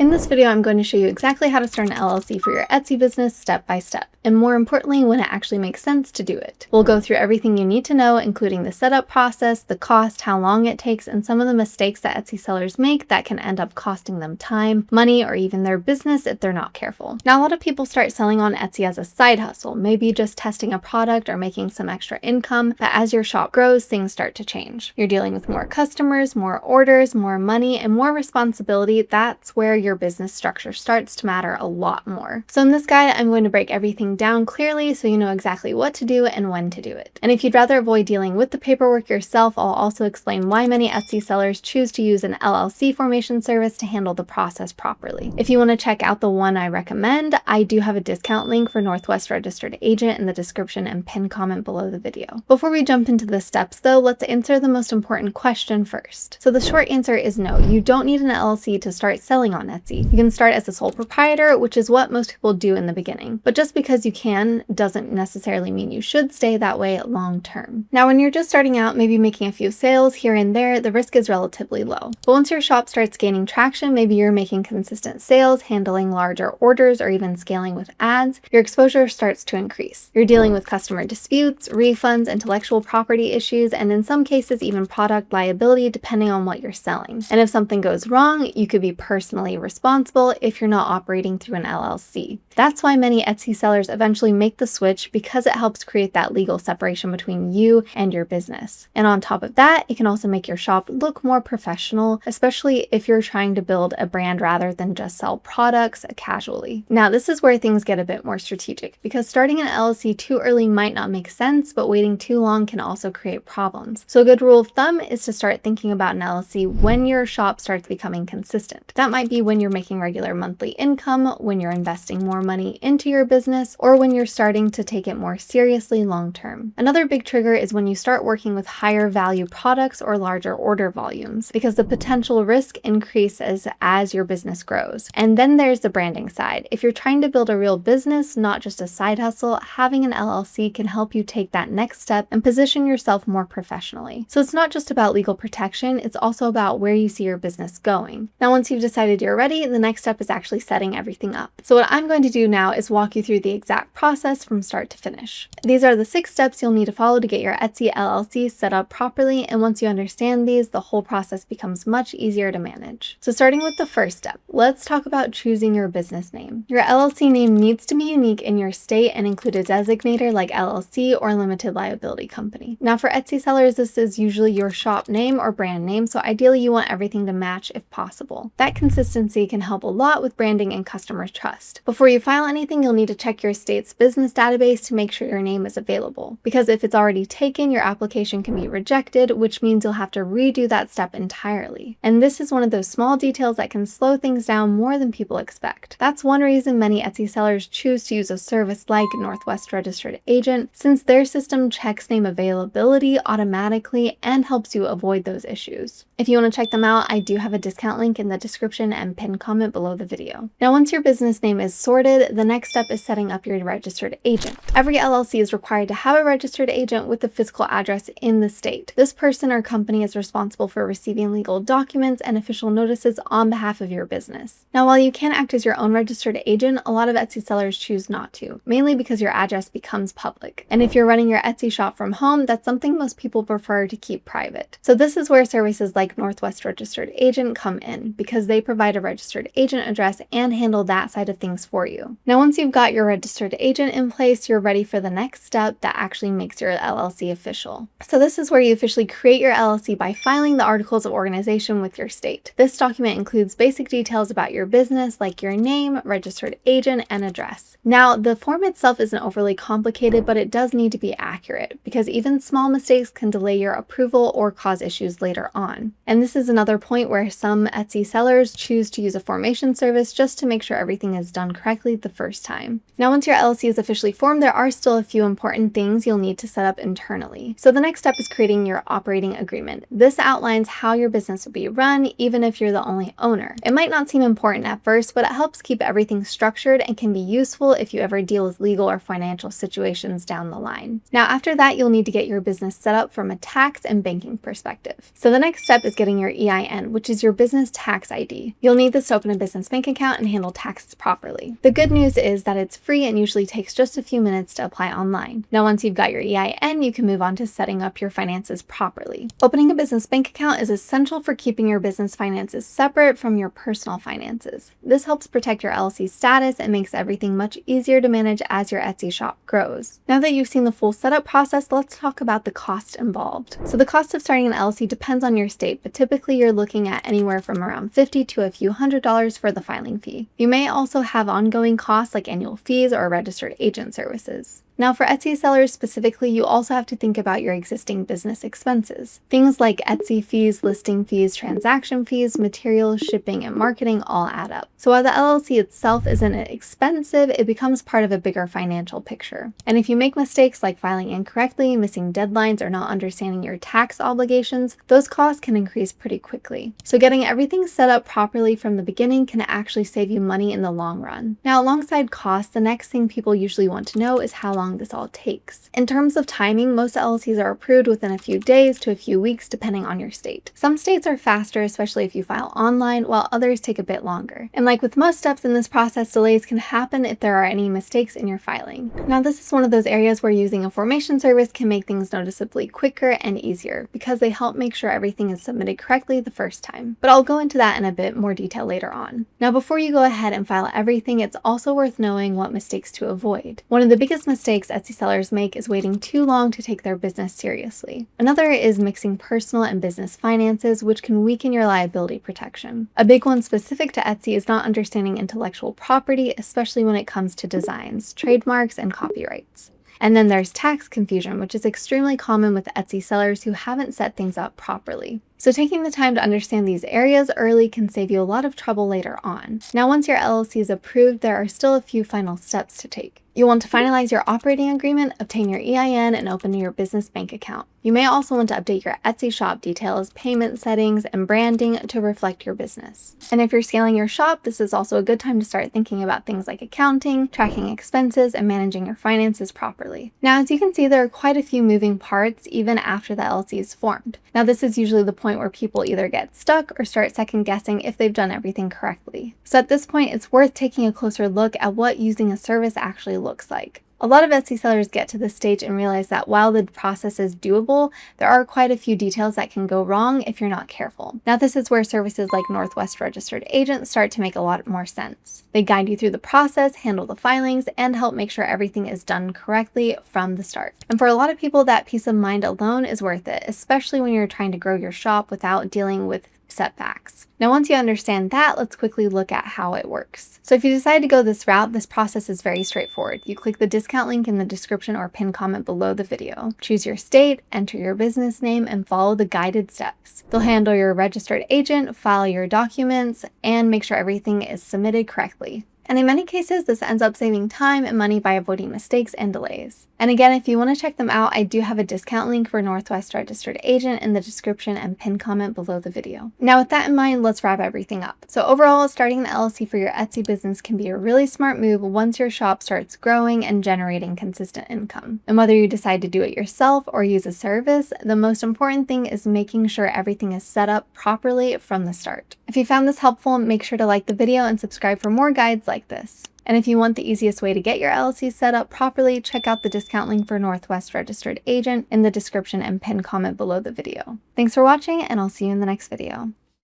In this video, I'm going to show you exactly how to start an LLC for your Etsy business step by step, and more importantly, when it actually makes sense to do it. We'll go through everything you need to know, including the setup process, the cost, how long it takes, and some of the mistakes that Etsy sellers make that can end up costing them time, money, or even their business if they're not careful. Now, a lot of people start selling on Etsy as a side hustle, maybe just testing a product or making some extra income, but as your shop grows, things start to change. You're dealing with more customers, more orders, more money, and more responsibility. That's where your business structure starts to matter a lot more. So in this guide, I'm going to break everything down clearly so you know exactly what to do and when to do it. And if you'd rather avoid dealing with the paperwork yourself, I'll also explain why many Etsy sellers choose to use an LLC formation service to handle the process properly. If you want to check out the one I recommend, I do have a discount link for Northwest Registered Agent in the description and pinned comment below the video. Before we jump into the steps though, let's answer the most important question first. So the short answer is no, you don't need an LLC to start selling on Etsy. You can start as a sole proprietor, which is what most people do in the beginning. But just because you can doesn't necessarily mean you should stay that way long term. Now, when you're just starting out, maybe making a few sales here and there, the risk is relatively low. But once your shop starts gaining traction, maybe you're making consistent sales, handling larger orders, or even scaling with ads, your exposure starts to increase. You're dealing with customer disputes, refunds, intellectual property issues, and in some cases, even product liability, depending on what you're selling. And if something goes wrong, you could be personally responsible if you're not operating through an LLC. That's why many Etsy sellers eventually make the switch, because it helps create that legal separation between you and your business. And on top of that, it can also make your shop look more professional, especially if you're trying to build a brand rather than just sell products casually. Now, this is where things get a bit more strategic, because starting an LLC too early might not make sense, but waiting too long can also create problems. So a good rule of thumb is to start thinking about an LLC when your shop starts becoming consistent. That might be when you're making regular monthly income, when you're investing more money into your business, or when you're starting to take it more seriously long term. Another big trigger is when you start working with higher value products or larger order volumes, because the potential risk increases as your business grows. And then there's the branding side. If you're trying to build a real business, not just a side hustle, having an LLC can help you take that next step and position yourself more professionally. So it's not just about legal protection, it's also about where you see your business going. Now, once you've decided you're ready, the next step is actually setting everything up. So what I'm going to do now is walk you through the exact process from start to finish. These are the 6 steps you'll need to follow to get your Etsy LLC set up properly, and once you understand these, the whole process becomes much easier to manage. So starting with the first step, let's talk about choosing your business name. Your LLC name needs to be unique in your state and include a designator like LLC or limited liability company. Now, for Etsy sellers, this is usually your shop name or brand name, so ideally you want everything to match if possible. That consistency can help a lot with branding and customer trust. Before you file anything, you'll need to check your state's business database to make sure your name is available, because if it's already taken, your application can be rejected, which means you'll have to redo that step entirely. And this is one of those small details that can slow things down more than people expect. That's one reason many Etsy sellers choose to use a service like Northwest Registered Agent, since their system checks name availability automatically and helps you avoid those issues. If you want to check them out, I do have a discount link in the description and pinned comment below the video. Now, once your business name is sorted, the next step is setting up your registered agent. Every LLC is required to have a registered agent with a physical address in the state. This person or company is responsible for receiving legal documents and official notices on behalf of your business. Now, while you can act as your own registered agent, a lot of Etsy sellers choose not to, mainly because your address becomes public. And if you're running your Etsy shop from home, that's something most people prefer to keep private. So this is where services like Northwest Registered Agent come in, because they provide a registered agent address and handle that side of things for you. Now, once you've got your registered agent in place, you're ready for the next step that actually makes your LLC official. So this is where you officially create your LLC by filing the articles of organization with your state. This document includes basic details about your business, like your name, registered agent, and address. Now, the form itself isn't overly complicated, but it does need to be accurate, because even small mistakes can delay your approval or cause issues later on. And this is another point where some Etsy sellers choose to use a formation service just to make sure everything is done correctly the first time. Now, once your LLC is officially formed, there are still a few important things you'll need to set up internally. So the next step is creating your operating agreement. This outlines how your business will be run, even if you're the only owner. It might not seem important at first, but it helps keep everything structured and can be useful if you ever deal with legal or financial situations down the line. Now, after that, you'll need to get your business set up from a tax and banking perspective. So the next step is getting your EIN, which is your business tax ID. You'll need this to open a business bank account and handle taxes properly. The good news is that it's free and usually takes just a few minutes to apply online. Now, once you've got your EIN, you can move on to setting up your finances properly. Opening a business bank account is essential for keeping your business finances separate from your personal finances. This helps protect your LLC status and makes everything much easier to manage as your Etsy shop grows. Now that you've seen the full setup process, let's talk about the cost involved. So the cost of starting an LLC depends on your state, but typically you're looking at anywhere from around $50 to a few $100s for the filing fee. You may also have ongoing costs like annual fees or registered agent services. Now, for Etsy sellers specifically, you also have to think about your existing business expenses. Things like Etsy fees, listing fees, transaction fees, materials, shipping, and marketing all add up. So while the LLC itself isn't expensive, it becomes part of a bigger financial picture. And if you make mistakes like filing incorrectly, missing deadlines, or not understanding your tax obligations, those costs can increase pretty quickly. So getting everything set up properly from the beginning can actually save you money in the long run. Now, alongside costs, the next thing people usually want to know is how long this all takes. In terms of timing, most LLCs are approved within a few days to a few weeks depending on your state. Some states are faster, especially if you file online, while others take a bit longer. And like with most steps in this process, delays can happen if there are any mistakes in your filing. Now, this is one of those areas where using a formation service can make things noticeably quicker and easier because they help make sure everything is submitted correctly the first time. But I'll go into that in a bit more detail later on. Now, before you go ahead and file everything, it's also worth knowing what mistakes to avoid. One of the biggest mistakes Etsy sellers make is waiting too long to take their business seriously. Another is mixing personal and business finances, which can weaken your liability protection. A big one specific to Etsy is not understanding intellectual property, especially when it comes to designs, trademarks, and copyrights. And then there's tax confusion, which is extremely common with Etsy sellers who haven't set things up properly. So taking the time to understand these areas early can save you a lot of trouble later on. Now, once your LLC is approved, there are still a few final steps to take. You'll want to finalize your operating agreement, obtain your EIN, and open your business bank account. You may also want to update your Etsy shop details, payment settings, and branding to reflect your business. And if you're scaling your shop, this is also a good time to start thinking about things like accounting, tracking expenses, and managing your finances properly. Now, as you can see, there are quite a few moving parts even after the LLC is formed. Now, this is usually the point where people either get stuck or start second guessing if they've done everything correctly. So at this point, it's worth taking a closer look at what using a service actually looks like. A lot of Etsy sellers get to this stage and realize that while the process is doable, there are quite a few details that can go wrong if you're not careful. Now, this is where services like Northwest Registered Agent start to make a lot more sense. They guide you through the process, handle the filings, and help make sure everything is done correctly from the start. And for a lot of people, that peace of mind alone is worth it, especially when you're trying to grow your shop without dealing with setbacks. Now, once you understand that, let's quickly look at how it works. So if you decide to go this route, this process is very straightforward. You click the discount link in the description or pinned comment below the video. Choose your state, enter your business name, and follow the guided steps. They'll handle your registered agent, file your documents, and make sure everything is submitted correctly. And in many cases, this ends up saving time and money by avoiding mistakes and delays. And again, if you want to check them out, I do have a discount link for Northwest Registered Agent in the description and pinned comment below the video. Now, with that in mind, let's wrap everything up. So overall, starting an LLC for your Etsy business can be a really smart move once your shop starts growing and generating consistent income. And whether you decide to do it yourself or use a service, the most important thing is making sure everything is set up properly from the start. If you found this helpful, make sure to like the video and subscribe for more guides like this. And if you want the easiest way to get your LLC set up properly, check out the discount link for Northwest Registered Agent in the description and pinned comment below the video. Thanks for watching, and I'll see you in the next video.